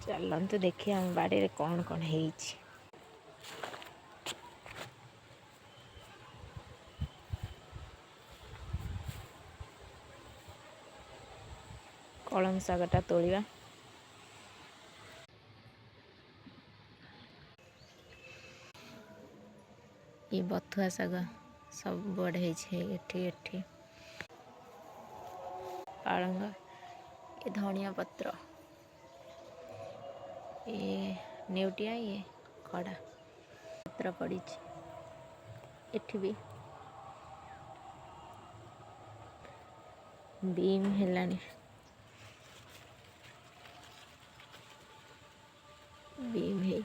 चलतु देखिए आम बाड़ी रे कौन कौन है। कलम शागटा तोड़ा। ये बथुआ शाग सब बढ़े एठी पालंग। ये धनिया पत्र, ये नेउटिया, ये खड़ा पत्र पड़ी। एठी भी बीम हेलानी, बीम है।